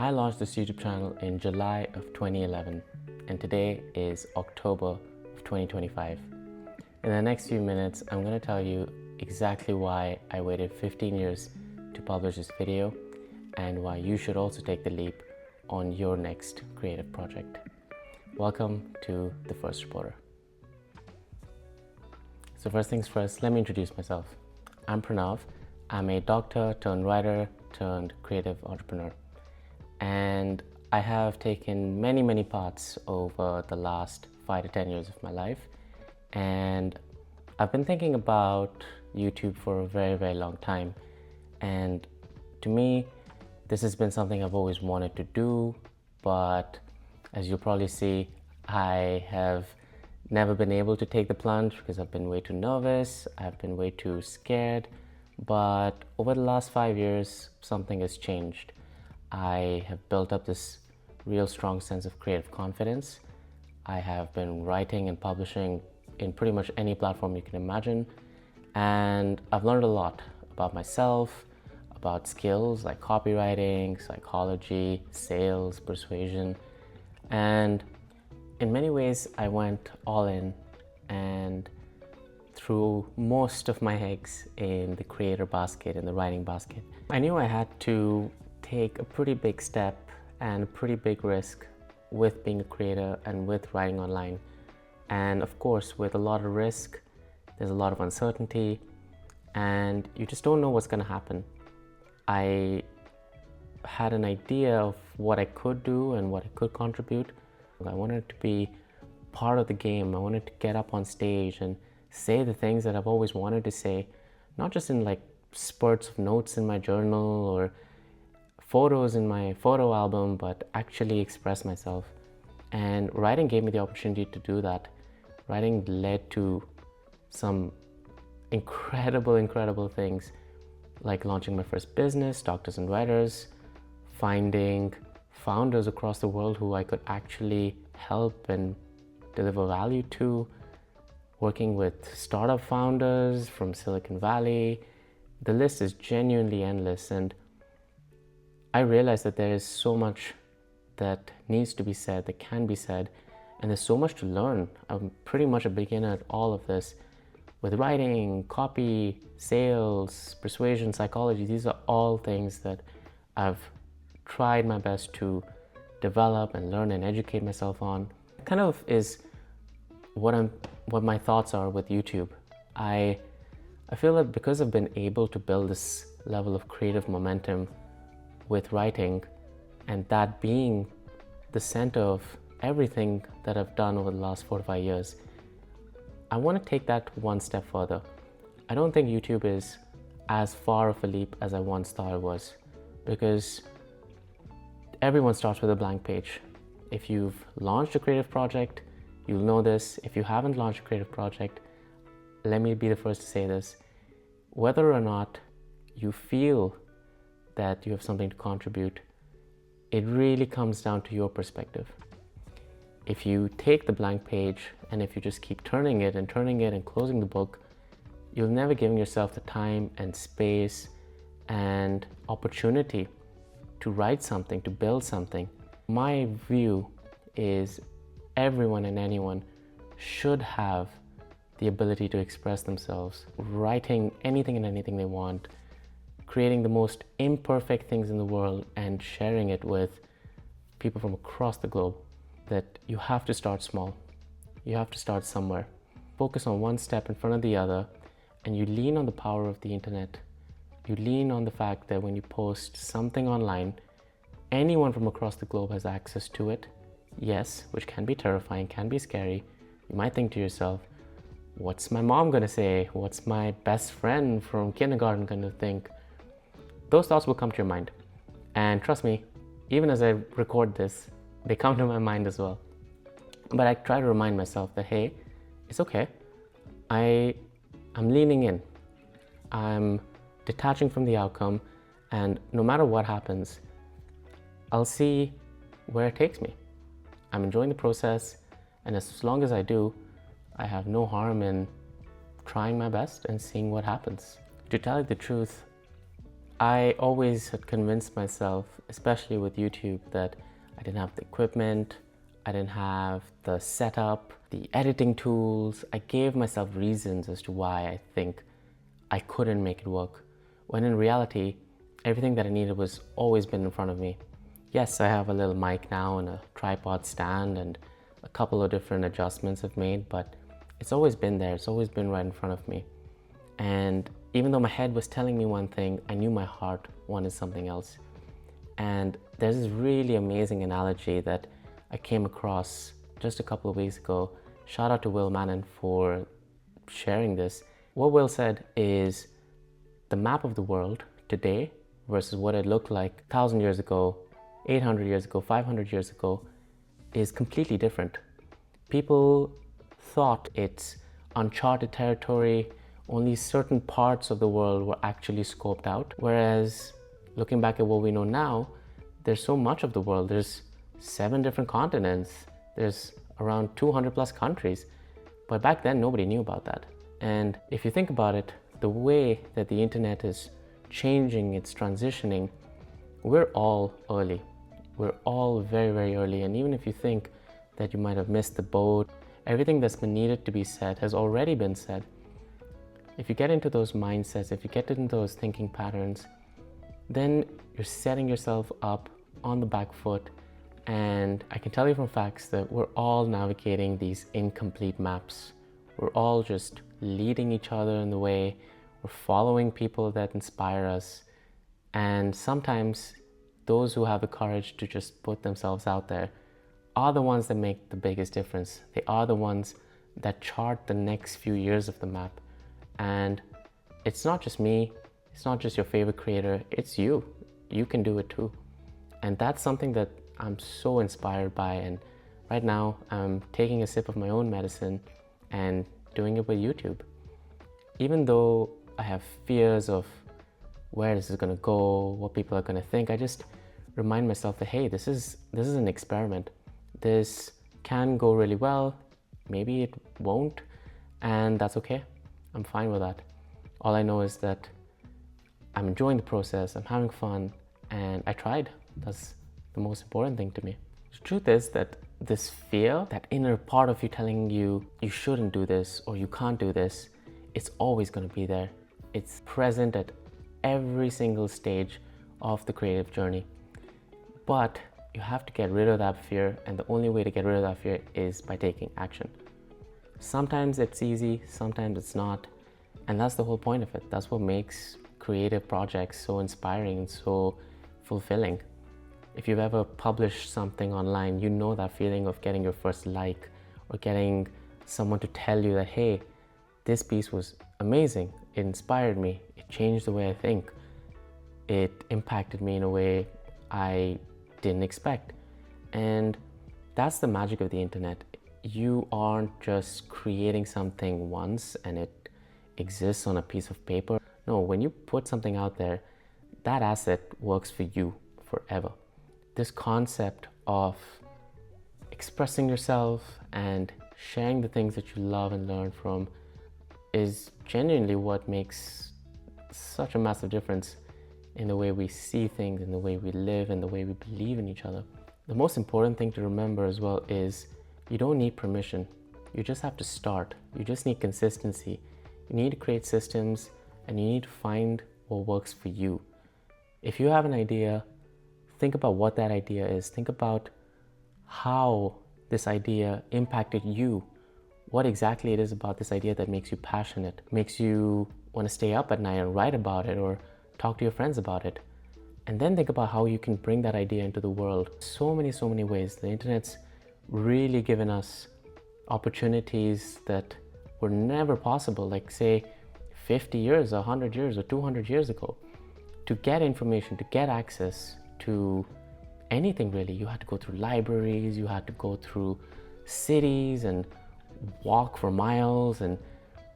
I launched this YouTube channel in July of 2011 and today is October of 2025. In the next few minutes, I'm going to tell you exactly why I waited 15 years to publish this video and why you should also take the leap on your next creative project. Welcome to The First Reporter. So first things first, let me introduce myself. I'm Pranav. I'm a doctor turned writer turned creative entrepreneur. And I have taken many paths over the last 5 to 10 years of my life. And I've been thinking about YouTube for a very long time. And to me, this has been something I've always wanted to do, but as you'll probably see, I have never been able to take the plunge because I've been way too nervous, I've been way too scared. But over the last 5 years, something has changed. I have built up this real strong sense of creative confidence. I have been writing and publishing in pretty much any platform you can imagine. And I've learned a lot about myself, about skills like copywriting, psychology, sales, persuasion. And in many ways, I went all in and threw most of my eggs in the creator basket, in the writing basket. I knew I had to take a pretty big step and a pretty big risk with being a creator and with writing online. And of course, with a lot of risk, there's a lot of uncertainty and you just don't know what's going to happen. I had an idea of what I could do and what I could contribute. I wanted to be part of the game. I wanted to get up on stage and say the things that I've always wanted to say, not just in like spurts of notes in my journal or photos in my photo album, but actually express myself. And writing gave me the opportunity to do that. Writing led to some incredible things, like launching my first business, Doctors and Writers, finding founders across the world who I could actually help and deliver value to, working with startup founders from Silicon Valley. The list is genuinely endless, and I realized that there is so much that needs to be said, that can be said, and there's so much to learn. I'm pretty much a beginner at all of this. With writing, copy, sales, persuasion, psychology, these are all things that I've tried my best to develop and learn and educate myself on. It kind of is what my thoughts are with YouTube. I feel that because I've been able to build this level of creative momentum with writing, and that being the center of everything that I've done over the last 4 to 5 years, I want to take that one step further. I don't think YouTube is as far of a leap as I once thought it was, because everyone starts with a blank page. If you've launched a creative project, you'll know this. If you haven't launched a creative project, let me be the first to say this. Whether or not you feel that you have something to contribute, it really comes down to your perspective. If you take the blank page and if you just keep turning it and closing the book, you'll never give yourself the time and space and opportunity to write something, to build something. My view is everyone and anyone should have the ability to express themselves, writing anything and anything they want, creating the most imperfect things in the world and sharing it with people from across the globe. That you have to start small. You have to start somewhere. Focus on one step in front of the other, and you lean on the power of the internet. You lean on the fact that when you post something online, anyone from across the globe has access to it. Yes, which can be terrifying, can be scary. You might think to yourself, what's my mom gonna say? What's my best friend from kindergarten gonna think? Those thoughts will come to your mind. And trust me, even as I record this, they come to my mind as well. But I try to remind myself that, hey, it's okay. I'm leaning in. I'm detaching from the outcome, and no matter what happens, I'll see where it takes me. I'm enjoying the process, and as long as I do, I have no harm in trying my best and seeing what happens. To tell you the truth, I always had convinced myself, especially with YouTube, that I didn't have the equipment, I didn't have the setup, the editing tools. I gave myself reasons as to why I think I couldn't make it work, when in reality, everything that I needed was always been in front of me. Yes, I have a little mic now and a tripod stand and a couple of different adjustments I've made, but it's always been there. It's always been right in front of me. And even though my head was telling me one thing, I knew my heart wanted something else. And there's this really amazing analogy that I came across just a couple of weeks ago. Shout out to Will Mannon for sharing this. What Will said is the map of the world today versus what it looked like 1,000 years ago, 800 years ago, 500 years ago is completely different. People thought it's uncharted territory, only certain parts of the world were actually scoped out. Whereas looking back at what we know now, there's so much of the world. There's 7 different continents. There's around 200 plus countries. But back then, nobody knew about that. And if you think about it, the way that the internet is changing, it's transitioning, we're all early. We're all very, very early. And even if you think that you might have missed the boat, everything that's been needed to be said has already been said. If you get into those mindsets, if you get into those thinking patterns, then you're setting yourself up on the back foot. And I can tell you from facts that we're all navigating these incomplete maps. We're all just leading each other in the way. We're following people that inspire us. And sometimes those who have the courage to just put themselves out there are the ones that make the biggest difference. They are the ones that chart the next few years of the map. And it's not just me, it's not just your favorite creator, it's you. You can do it too. And that's something that I'm so inspired by. And right now I'm taking a sip of my own medicine and doing it with YouTube. Even though I have fears of where this is gonna go, what people are gonna think, I just remind myself that, hey, this is an experiment. This can go really well, maybe it won't, and that's okay. I'm fine with that. All I know is that I'm enjoying the process, I'm having fun, and I tried. That's the most important thing to me. The truth is that this fear, that inner part of you telling you you shouldn't do this or you can't do this, it's always going to be there. It's present at every single stage of the creative journey. But you have to get rid of that fear, and the only way to get rid of that fear is by taking action. Sometimes it's easy, sometimes it's not, and that's the whole point of it. That's what makes creative projects so inspiring and so fulfilling. If you've ever published something online, you know that feeling of getting your first like or getting someone to tell you that, hey, this piece was amazing, it inspired me, it changed the way I think, it impacted me in a way I didn't expect. And that's the magic of the internet. You aren't just creating something once and it exists on a piece of paper. No, when you put something out there, that asset works for you forever. This concept of expressing yourself and sharing the things that you love and learn from is genuinely what makes such a massive difference in the way we see things, in the way we live, and the way we believe in each other. The most important thing to remember as well is you don't need permission. You just have to start. You just need consistency. You need to create systems and you need to find what works for you. If you have an idea, think about what that idea is. Think about how this idea impacted you. What exactly it is about this idea that makes you passionate, makes you want to stay up at night and write about it or talk to your friends about it. And then think about how you can bring that idea into the world. So many ways. The internet's really given us opportunities that were never possible, like say 50 years, 100 years, or 200 years ago. To get information, to get access to anything really, you had to go through libraries, you had to go through cities and walk for miles, and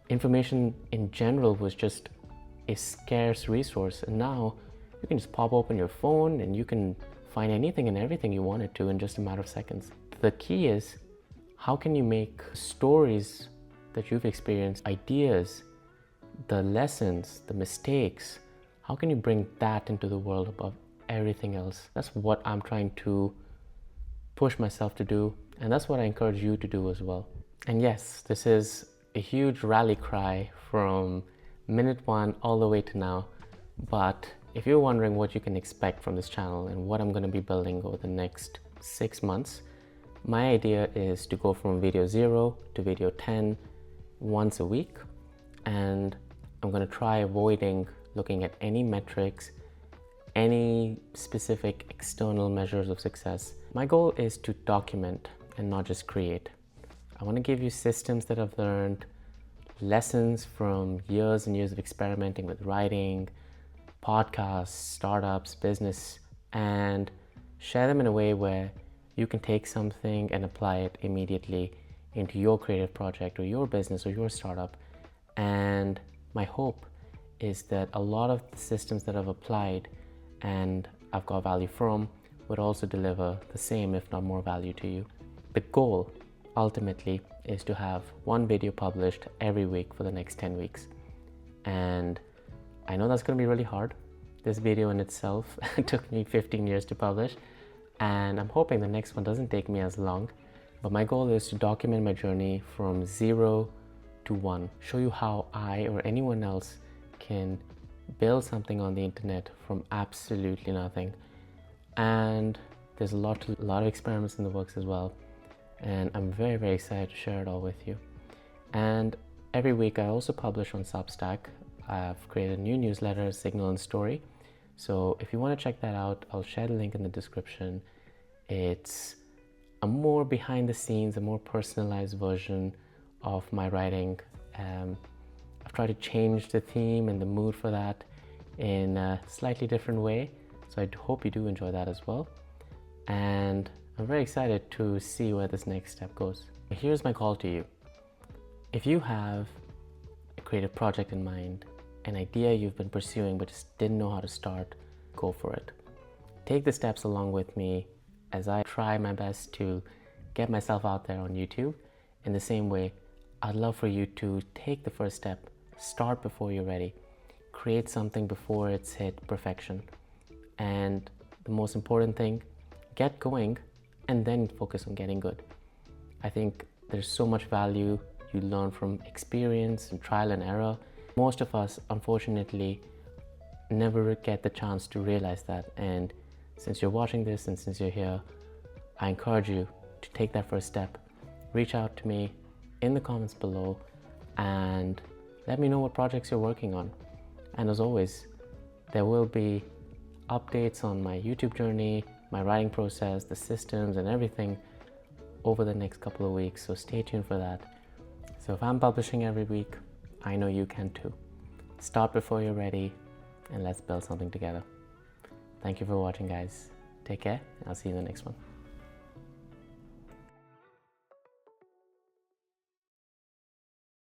information in general was just a scarce resource. And now you can just pop open your phone and you can find anything and everything you wanted to in just a matter of seconds. The key is, how can you make stories that you've experienced, ideas, the lessons, the mistakes, how can you bring that into the world above everything else? That's what I'm trying to push myself to do, and that's what I encourage you to do as well. And yes, this is a huge rally cry from minute one all the way to now, but if you're wondering what you can expect from this channel and what I'm going to be building over the next 6 months, my idea is to go from video 0 to video 10 once a week, and I'm going to try avoiding looking at any metrics, any specific external measures of success. My goal is to document and not just create. I want to give you systems that I've learned, lessons from years and years of experimenting with writing, podcasts, startups, business, and share them in a way where you can take something and apply it immediately into your creative project or your business or your startup. And my hope is that a lot of the systems that I've applied and I've got value from would also deliver the same, if not more, value to you. The goal ultimately is to have one video published every week for the next 10 weeks. And I know that's going to be really hard. This video in itself took me 15 years to publish, and I'm hoping the next one doesn't take me as long. But my goal is to document my journey from 0 to 1, show you how I or anyone else can build something on the internet from absolutely nothing. And there's a lot of experiments in the works as well, and I'm very, very excited to share it all with you. And every week I also publish on Substack. I've created a new newsletter, Signal and Story. So if you want to check that out, I'll share the link in the description. It's a more behind the scenes, a more personalized version of my writing. I've tried to change the theme and the mood for that in a slightly different way. So I hope you do enjoy that as well. And I'm very excited to see where this next step goes. Here's my call to you. If you have a creative project in mind, an idea you've been pursuing but just didn't know how to start, go for it. Take the steps along with me as I try my best to get myself out there on YouTube. In the same way, I'd love for you to take the first step, start before you're ready, create something before it's hit perfection. And the most important thing, get going and then focus on getting good. I think there's so much value you learn from experience and trial and error. Most of us, unfortunately, never get the chance to realize that. And since you're watching this and since you're here, I encourage you to take that first step. Reach out to me in the comments below and let me know what projects you're working on. And as always, there will be updates on my YouTube journey, my writing process, the systems and everything over the next couple of weeks. So stay tuned for that. So if I'm publishing every week, I know you can too. Start before you're ready and let's build something together. Thank you for watching, guys. Take care. I'll see you in the next one.